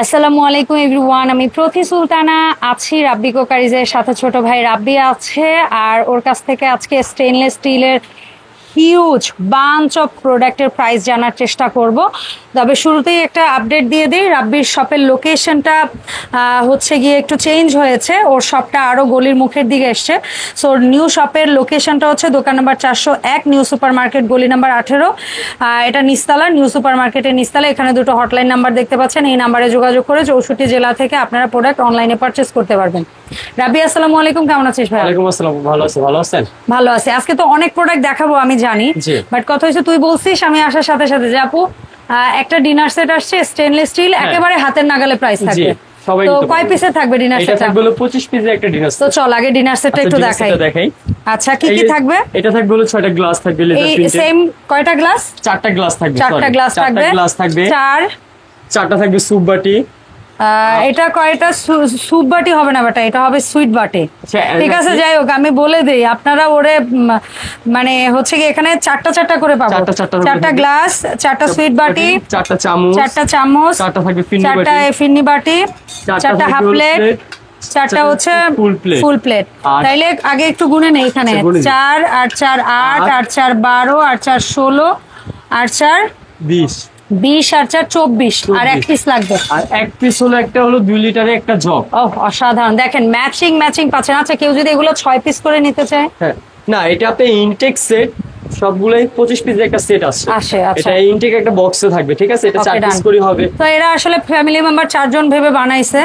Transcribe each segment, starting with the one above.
আসসালামু আলাইকুম এভরিওয়ান, আমি প্রতি সুলতানা আছি রাব্বি কোকারিজের সাথে। ছোট ভাই রাব্বি আছে আর ওর কাছ থেকে আজকে স্টেনলেস স্টিলের হিউজ বাঞ্চ অফ প্রোডাক্টের প্রাইস জানার চেষ্টা করব। তবে শুরুতেই একটা আপডেট দিয়ে দিই, রাব্বির শপের লোকেশনটা হচ্ছে গিয়ে একটু চেঞ্জ হয়েছে। ওর শপটা আরও গলির মুখের দিকে এসছে। সো নিউ শপের লোকেশনটা হচ্ছে দোকান নাম্বার 401, নিউ সুপার মার্কেট, গলি নাম্বার 18। এটা নিস্তালা, নিউ সুপার মার্কেটের নিস্তালা। এখানে দুটো হটলাইন নাম্বার দেখতে পাচ্ছেন, এই নাম্বারে যোগাযোগ করে 64 জেলা থেকে আপনারা প্রোডাক্ট অনলাইনে পারচেস করতে পারবেন। রাব্বি আসসালামু আলাইকুম, কেমন আছিস ভাই? ওয়ালাইকুম আসসালাম, ভালো আছি। ভালো আছেন? ভালো আছি। আজকে তো অনেক প্রোডাক্ট দেখাবো আমি জানি, বাট কথা হচ্ছে তুই বলছিস আমি আসার সাথে সাথে যে আপু একটা ডিনার সেট আসছে স্টেনলেস স্টিল, একেবারে হাতের নাগালে প্রাইস থাকবে। তো কয় পিসে থাকবে ডিনার সেট? এটা থাকবে 25 পিসের একটা ডিনার সেট। তো চল আগে ডিনার সেটটা একটু দেখাই। আচ্ছা, কি কি থাকবে? এটা থাকবে হলো 6টা গ্লাস থাকবে, লেজার প্রিন্টেড। সেম কয়টা গ্লাস? 4টা গ্লাস থাকবে। 4টা গ্লাস থাকবে। চারটা থাকবে স্যুপ বাটি। এটা কয়টা স্যুপ বাটি হবে না বেটা, এটা হবে সুইট বাটি। ঠিক আছে, যাই হোক আমি বলে দেই, আপনারা ওরে মানে হচ্ছে কি এখানে চারটা করে পাবো। 4টা গ্লাস, 4টা সুইট বাটি, 4টা চামচ, 4টা থাকবে ফিন্নি বাটি, 4টা হাফ প্লেট, 4টা হচ্ছে ফুল প্লেট। তাইলে আগে একটু গুনে নেই। এখানে 4 আর 4 8, 8 4 12, 8 4 16, 8 4 20 আর 4 24, আর এক পিস লাগবে। আর এক পিস হলো একটা হলো 2 লিটারের একটা জগ। অসাধারণ, দেখেন ম্যাচিং পাচ্ছেন। আচ্ছা, কেউ যদি এগুলো 6 পিস করে নিতে চায়? হ্যাঁ, না এটা আপনি ইনটেক সেট, সবগুলাই 25 পিসের একটা সেট আসে। এটা ইনটেক একটা বক্সে থাকবে, ঠিক আছে? এটা 4 পিস করে হবে। তো এরা আসলে ফ্যামিলি মেম্বার 4 জন ভেবে বানাইছে।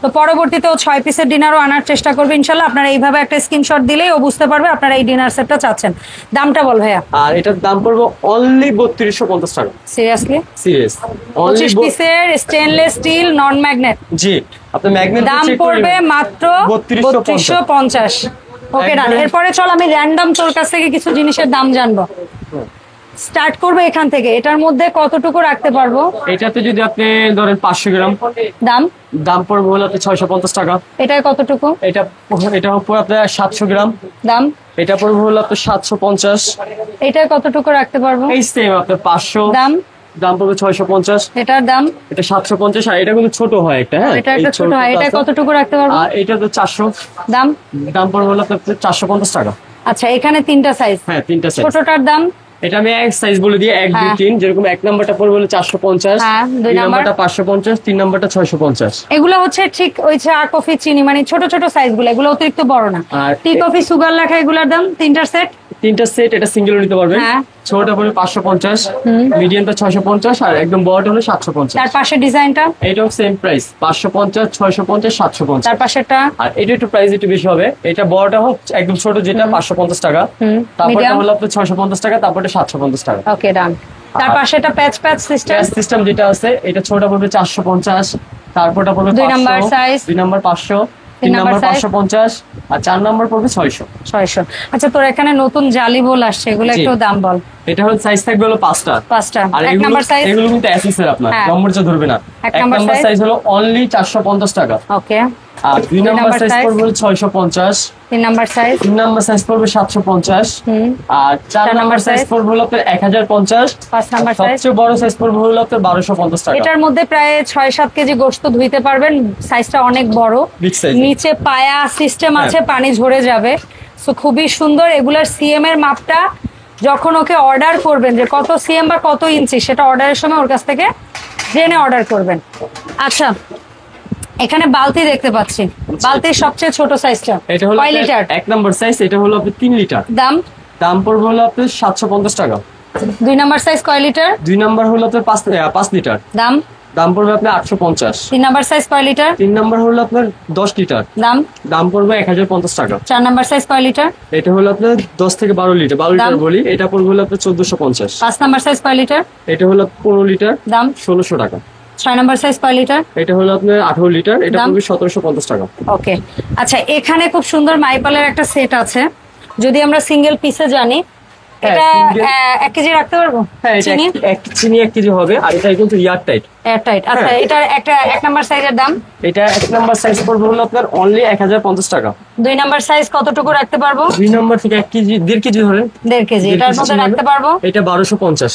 তো পরবর্তীতেও 6 পিসের ডিনারও আনার চেষ্টা করবে ইনশাল্লাহ। আপনারা এইভাবে একটা স্ক্রিনশট দিলেই ও বুঝতে পারবে আপনারা এই ডিনার সেটটা চাচ্ছেন। দামটা বল ভাইয়া। আর এটার দাম পড়বে অনলি 3250 টাকা। সিরিয়াসলি? সিরিয়াস। 25 পিসের স্টেনলেস স্টিল নন ম্যাগনেট। জি, আপনি ম্যাগনেট দাম পড়বে মাত্র 3250। ওকে ডান। এরপরে চল আমি র্যান্ডম তোর কাছ থেকে কিছু জিনিসের দাম জানবো। স্টার্ট করবে এখান থেকে। এটার মধ্যে কতটুকু রাখতে পারবো? এটাতে যদি আপনি ধরেন 500 গ্রাম, দাম পড়বে হলো 650 টাকা। এটা কতটুকু? এটা উপর আপনার 700 গ্রাম, দাম এটা পড়বে হলো আপনার 750। এটা কতটুকু রাখতে পারবো? এই সেম আপনার 500, দাম পড়বে 650। এটার দাম? এটা 750। আর এটা কিন্তু ছোট হয় একটা। হ্যাঁ, এটা একটা ছোট হয়। এটা কতটুকু রাখতে পারবো? আর এটা তো 400, দাম পড়বে হলো আপনার 450 টাকা। আচ্ছা, এখানে 3টা সাইজ। হ্যাঁ, 3টা সাইজ। ছোটটার দাম? এটা আমি এক সাইজ বলে দিই, 1 2 3। যেরকম 1 নাম্বারটা পড়বে হলো 450, 2 নাম্বারটা 550, 3 নাম্বারটা 650। এগুলো হচ্ছে ঠিক ওই চা কফি চিনি মানে ছোট ছোট সাইজগুলো, এগুলো অতিরিক্ত বড় না। টি কফি সুগার লেখা, এগুলোর দাম 3টা সেট। এটা সিঙ্গেল নিতে পারবেন। ছোটটা পড়বে 550, মিডিয়ামটা 650, আর একদম বড়টা হলো 750। তার পাশের ডিজাইনটা? এটাও সেম প্রাইস, 550, 650, 750। তার পাশেরটা? আর এটা একটু প্রাইস একটু বেশি হবে। এটা বড়টা হোক একদম ছোট যেটা 550 টাকা, তারপরটা হলো আপনার 650 টাকা, তারপরটা 750 টাকা। ওকে ডান। তার পাশেটা প্যাচ সিস্টেম যেটা আছে, এটা ছোটটা পড়বে 450, তারপরটা পড়বে 500, 2 নাম্বার সাইজ, 2 নাম্বার 500, 3 নাম্বার 550, আর 4 নাম্বার পড়বে 600। আচ্ছা, তোর এখানে নতুন জালি বোল আসছে, এগুলো একটু দাম বল। এটা হলো সাইজ থাকবে হলো 5টা। আর 1 নাম্বার সাইজ? এগুলো কিন্তু এসএসএর আপনার নম্বরটা ধরবে না। 1 নাম্বার সাইজ হলো অনলি 450 টাকা। ওকে। আর 2 নাম্বার সাইজ পড়বে হলো 650, 3 নাম্বার সাইজ পড়বে 750, আর 4 নাম্বার সাইজ পড়বে হলো আপনার 1050, 5 নাম্বার সাইজ সবচেয়ে বড় সাইজ পড়বে হলো আপনার 1250 টাকা। এটার মধ্যে প্রায় 6-7 কেজি গোশত ধুইতে পারবেন। সাইজটা অনেক বড়, নিচে পায়া সিস্টেম আছে, পানি ঝরে যাবে। সো খুবই সুন্দর। এগুলার সিএম এর মাপটা যখন ওকে অর্ডার করবেন যে কত সিএম বা কত ইঞ্চি, সেটা অর্ডারের সময় ওর কাছ থেকে জেনে অর্ডার করবেন। আচ্ছা, এখানে বালতি দেখতে পাচ্ছি, বালতির সবচেয়ে ছোট সাইজটা কয় লিটার? 1 নাম্বার সাইজ, এটা হলো আপনার 3 লিটার। দাম পড়বে হলো আপনার 750 টাকা। 2 নাম্বার সাইজ কয় লিটার? 2 নাম্বার হলো আপনার 5 লিটার। দাম পড়বে আপনার 850। 3 নাম্বার সাইজ কয় লিটার? 3 নাম্বার হলো আপনার 10 লিটার। দাম পড়বে 1050 টাকা। 4 নাম্বার সাইজ কয় লিটার? এটা হলো আপনার 10 থেকে 12 লিটার, 12 লিটার বলি। এটা পড়বে হলো আপনার 1450। 5 নাম্বার সাইজ কয় লিটার? এটা হলো 15 লিটার, দাম 1600 টাকা। 6 নাম্বার সাইজ কয় লিটার? এটা হলো আপনার 18 লিটার, এটা পড়বে 1750 টাকা। ওকে। আচ্ছা, এখানে খুব সুন্দর মাইপালের একটা সেট আছে। যদি আমরা সিঙ্গেল পিসে জানি, এটা 1 কেজি রাখতে পারবো? হ্যাঁ, চিনি 1 কেজি হবে। আর এটা কিন্তু এয়ারটাইট। আচ্ছা, এটা একটা 1 নাম্বার সাইজের দাম? এটা 1 নাম্বার সাইজ পড়বে হলো আপনার অনলি 1050 টাকা। 2 নাম্বার সাইজ কতটুকু রাখতে পারবো? 2 নাম্বার থেকে 1 কেজি 1.5 কেজি ধরে 1.5 কেজি এটার মধ্যে রাখতে পারবো। এটা 1250।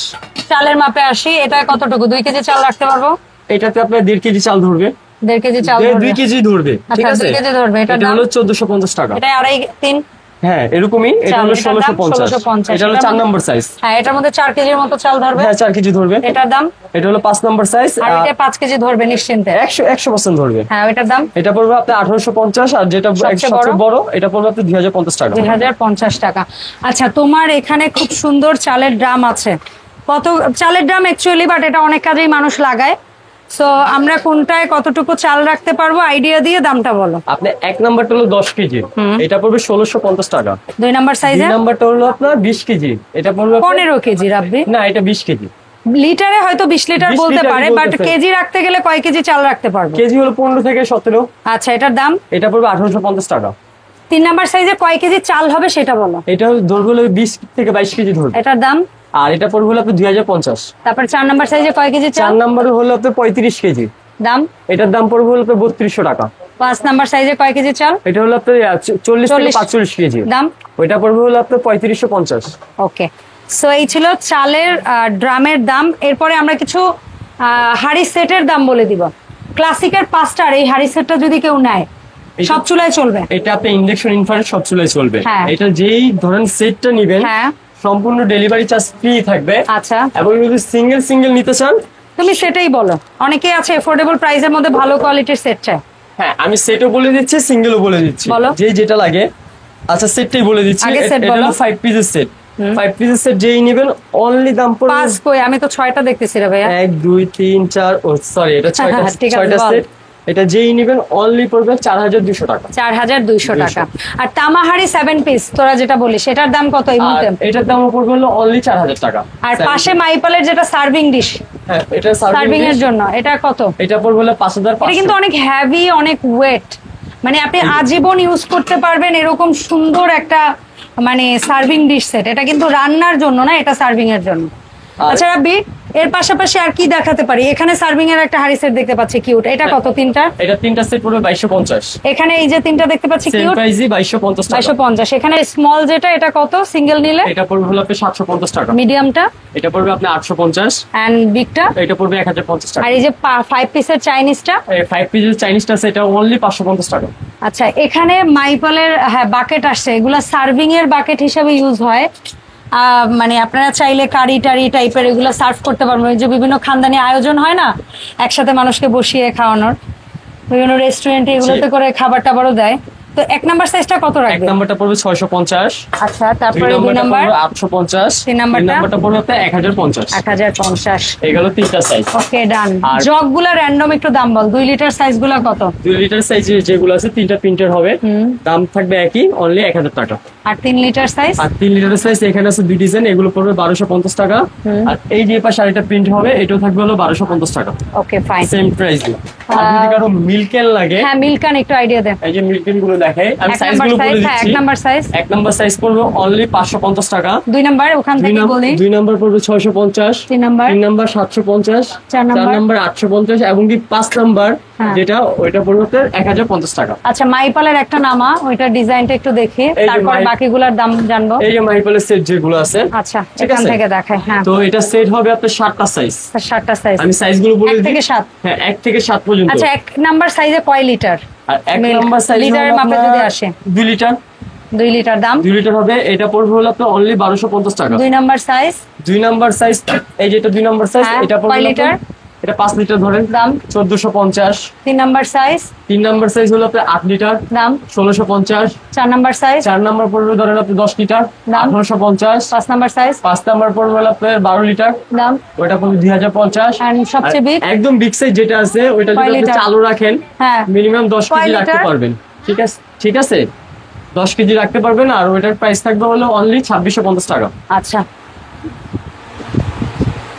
চালের মাপে আসি, এটা কতটুকু? 2 কেজি চাল রাখতে পারবো? এটাতে আপনার 1.5 কেজি চাল ধরবে, 1.5 কেজি চাল 2 কেজি ধরবে, ঠিক আছে? 2 কেজি ধরবে। এটা হলো 1450 টাকা। এটা 2.5-3, হ্যাঁ এরকমই। এটা হলো 1650। এটা হলো 4 নম্বর সাইজ। হ্যাঁ এটার মধ্যে 4 কেজির মতো চাল ধরবে। হ্যাঁ 4 কেজি ধরবে। এটার দাম? এটা হলো 5 নম্বর সাইজ। আর এটা 5 কেজি ধরবে নিশ্চিন্তে, 100% ধরবে। হ্যাঁ এটার দাম? এটা পড়বে আপনার 1850। আর যেটা সবচেয়ে বড় এটা পড়বে আপনার 2050 টাকা। 2050 টাকা। আচ্ছা তোমার এখানে খুব সুন্দর চালের ড্রাম আছে। কত চালের ড্রাম অ্যাকচুয়ালি, বাট এটা অনেক কাজেই মানুষ লাগায়। সো আমরা কোনটায় কতটুকু চাল রাখতে পারবো আইডিয়া দিয়ে দামটা বলো। আপনি 1 নাম্বারটা হলো 10 কেজি, এটা পড়বে 1650 টাকা। 2 নাম্বার সাইজে? 2 নাম্বারটা হলো আপনার 20 কেজি, এটা পড়বে 15 কেজি। রাব্বি না, এটা 20 কেজি। লিটারে হয়তো 20 লিটার বলতে পারে, বাট কেজি রাখতে গেলে কয় কেজি চাল রাখতে পারবো? কেজি হলো 15 থেকে 17। আচ্ছা এটার দাম? এটা পড়বে 1850 টাকা। 3 নাম্বার সাইজে কয় কেজি চাল হবে সেটা বলো। এটা ধরবে হলো 20 থেকে 22 কেজি ধরবে। এটার দাম? আর এটা পড়বে হলো আপনার 2050। তারপর 4 নাম্বার সাইজে কয় কেজি চাল? 4 নাম্বারে হলো আপনার 35 কেজি। দাম? এটার দাম পড়বে হলো আপনার 3200 টাকা। 5 নাম্বার সাইজে কয় কেজি চাল? এটা হলো আপনার 40 থেকে 45 কেজি। দাম? ওইটা পড়বে হলো আপনার 3550। ওকে, সো এই ছিল চালের ড্রামের দাম। এরপরে আমরা কিছু হাড়ি সেটের দাম বলে দিব। ক্লাসিকের 5টার এই হাড়ি সেটটা যদি কেউ নেয় সব চুলায় চলবে? এটা আপনি ইন্ডাকশন ইনফ্রারেড সব চুলায় চলবে। হ্যাঁ। এটা যেই ধরেন সেটটা নেবেন, হ্যাঁ সম্পূর্ণ ডেলিভারি চার্জ ফ্রি থাকবে। আচ্ছা, এবং যদি সিঙ্গেল নিতে চান তুমি সেটাই বলো। অনেকেই আছে এফোর্ডেবল প্রাইসের মধ্যে ভালো কোয়ালিটির সেট চায়। হ্যাঁ আমি সেটও বলে দিচ্ছি, সিঙ্গেলও বলে দিচ্ছি, যেটা লাগে। আচ্ছা সেটটাই বলে দিচ্ছি। এটা হলো 5 পিসের সেট। 5 পিসের সেট যেই নেবেন অনলি দাম পড়বে 5 কই, আমি তো 6টা দেখতেছি রে ভাইয়া। 1 2 3 4 ও সরি এটা 6টা সেট। এটা যেই নেবেন অনলি পড়বে 4200 টাকা। 4200 টাকা। আর তামাহারি 7 পিস তোরা যেটা বলিস সেটার দাম কত এই মুহূর্তে? এটার দাম পড়বে হলো অনলি 4000 টাকা। আর পাশে মাইপালের যেটা সার্ভিং ডিশ, হ্যাঁ এটা সার্ভিং এর জন্য, এটা কত? এটা পড়বে হলো 5500। এটা কিন্তু অনেক হেভি, অনেক ওয়েট, মানে আপনি আজীবন ইউজ করতে পারবেন এরকম সুন্দর একটা মানে সার্ভিং ডিশ সেট। এটা কিন্তু রান্নার জন্য না, এটা সার্ভিং এর জন্য। আচ্ছা রাব্বি, এর পাশাপাশি আর কি দেখাতে পারি? এখানে সার্ভিং এর একটা হাড়ি সেট দেখতে পাচ্ছি কিউট। এটা কত? 3টা? এটা 3টা সেট পড়বে 2250। এখানে এই যে 3টা দেখতে পাচ্ছি কিউট, সেম প্রাইসই 2250 টাকা। 2250। এখানে স্মল যেটা এটা কত সিঙ্গেল নিলে? এটা পড়বে হলো আপনি 750 টাকা। মিডিয়ামটা? এটা পড়বে আপনি 850। এন্ড বিগটা? এটা পড়বে 1050 টাকা। আর এই যে 5 পিসের চাইনিজটা? এই 5 পিসের চাইনিজটা সেটা অনলি 550 টাকা। আচ্ছা এখানে মাইপলের হ্যাঁ বাকেট আসছে, এগুলা সার্ভিং এর বাকেট হিসেবে ইউজ হয়। মানে আপনারা চাইলে কারি টারি টাইপের এগুলো সার্ভ করতে পারবেন। যে বিভিন্ন খানদানি আয়োজন হয় না, একসাথে মানুষকে বসিয়ে খাওয়ানোর, বিভিন্ন রেস্টুরেন্টে এগুলোতে করে খাবার টাবারও দেয়। তো 1 নাম্বার সাইজটা কত রাখবেন? 1 নাম্বারটা পড়বে 650। আচ্ছা তারপরে 2 নাম্বার 850। 3 নাম্বারটা পড়বে আপনার 1050। 1050। এগুলো 3টা সাইজ। ওকে ডান। জগগুলা র্যান্ডম একটু দাম বল। 2 লিটার সাইজগুলো কত? 2 লিটার সাইজ যেগুলো আছে 3টা প্রিন্টের হবে, দাম থাকবে একই, অনলি 1000 টাকা। আর 3 লিটার সাইজ? আর 3 লিটার সাইজ এখানে আছে 2 ডিজাইন, এগুলো পড়বে 1250 টাকা। আর এই যে পাশে আরেকটা প্রিন্ট হবে, এটাও থাকবে হলো 1250 টাকা। Okay fine, same price. আর যদি কারো মিল্কেন লাগে, হ্যাঁ মিল্কান একটু আইডিয়া দেন। এই যে মিল্কেন গুলো দেখাই, আমি সাইজগুলো বলে দিচ্ছি। 1 নাম্বার সাইজ? 1 নাম্বার সাইজ পড়বে অনলি 550 টাকা। 2 নাম্বার ওখান থেকে বলি। 2 নাম্বার পড়বে 650। 3 নাম্বার 750। 4 নাম্বার 850 এবং কি 5 নাম্বার যেটা ওইটা পড়বে 1050 টাকা। আচ্ছা মাইপালের একটা নামা, ওইটা ডিজাইনটা একটু দেখি, তারপর বাকিগুলোর দাম জানবো। এই যে মাইপালের সেট যেগুলো আছে, আচ্ছা এখান থেকে দেখাই। হ্যাঁ তো এটা সেট হবে আপনার 7টা সাইজ। 7টা সাইজ আমি সাইজগুলো বলে দিই। 1 থেকে 7। হ্যাঁ 1 থেকে 7 পর্যন্ত। আচ্ছা 1 নাম্বার সাইজে কয় লিটার? আর 1 নাম্বার সাইজ লিটারের মাপে যদি আসে 2 লিটার। 2 লিটার দাম? 2 লিটার হবে, এটা পড়বে হলো আপনার অনলি 1250 টাকা। 2 নাম্বার সাইজ? 2 নাম্বার সাইজ এই যেটা 2 নাম্বার সাইজ, এটা পড়বে কয় লিটার? এটা 5 লিটার ধরেন, দাম 1450। 3 নাম্বার সাইজ? 3 নাম্বার সাইজ হলো আপনার 8 লিটার, দাম 1650। 4 নাম্বার সাইজ? 4 নাম্বার পড়বে ধরেন আপনি 10 লিটার, দাম 1850। 5 নাম্বার সাইজ? 5 নাম্বার পড়বে হলো আপনার 12 লিটার, দাম ওটা পড়বে 2050। আর সবচেয়ে বিগ একদম বিগ সাইজ যেটা আছে ওইটা যদি আপনি চালু রাখেন, হ্যাঁ মিনিমাম 10 কেজি রাখতে পারবেন। ঠিক আছে 10 কেজি রাখতে পারবেন। আর ওইটার প্রাইস থাকবে হলো অনলি 2650 টাকা। আচ্ছা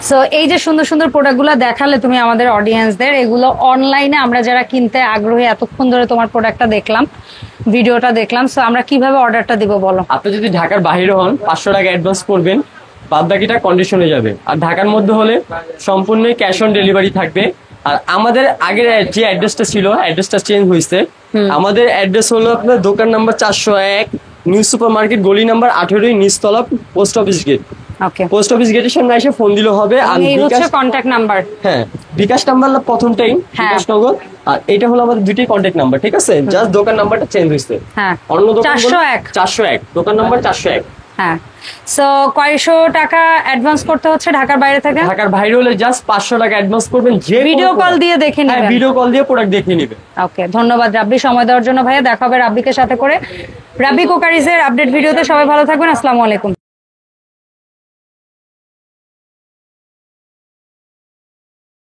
সো এই যে সুন্দর সুন্দর প্রোডাক্টগুলো দেখালে তুমি আমাদের অডিয়েন্সদের, এগুলো অনলাইনে আমরা যারা কিনতে আগ্রহী, এতক্ষণ ধরে তোমার প্রোডাক্টটা দেখলাম, ভিডিওটা দেখলাম, সো আমরা কিভাবে অর্ডারটা দিব বলো? আপনি যদি ঢাকার বাইরে হন 500 টাকা অ্যাডভান্স করবেন, বাদ বাকিটা কন্ডিশনে যাবে। আর ঢাকার মধ্যে হলে সম্পূর্ণ ক্যাশ অন ডেলিভারি থাকবে। আর আমাদের আগের যে অ্যাড্রেসটা ছিল, অ্যাড্রেসটা চেঞ্জ হয়েছে। আমাদের অ্যাড্রেস হলো আপনার দোকান নাম্বার 401, নিউ সুপার মার্কেট, গলি নাম্বার 18, নিচতলা, পোস্ট অফিস গেট। ওকে, পোস্ট অফিস গেটের সামনে এসে ফোন দিলে হবে। আর এই হচ্ছে কন্টাক্ট নাম্বার। হ্যাঁ বিকাশ নাম্বার প্রথমটাই বিকাশ নগর, আর এটা হলো আমাদের দুইটাই কন্ট্যাক্ট নাম্বার, ঠিক আছে? জাস্ট দোকান নাম্বারটা চেঞ্জ হয়েছে। হ্যাঁ, অন্য দোকান 401 দোকান নাম্বার 401। হ্যাঁ, সো কয়শো টাকা অ্যাডভান্স করতে হচ্ছে ঢাকার বাইরে থেকে? ঢাকার বাইরে হলে জাস্ট 500 টাকা অ্যাডভান্স করবেন, যে ভিডিও কল দিয়ে দেখে নেবেন। হ্যাঁ, ভিডিও কল দিয়ে প্রোডাক্ট দেখে নেবেন। ওকে, ধন্যবাদ রাব্বি সময় দেওয়ার জন্য ভাইয়া। দেখা হবে রাব্বিকে সাথে করে রাব্বি কুকারিজের আপডেট ভিডিওতে। সবাই ভালো থাকবেন, আসসালামু আলাইকুম।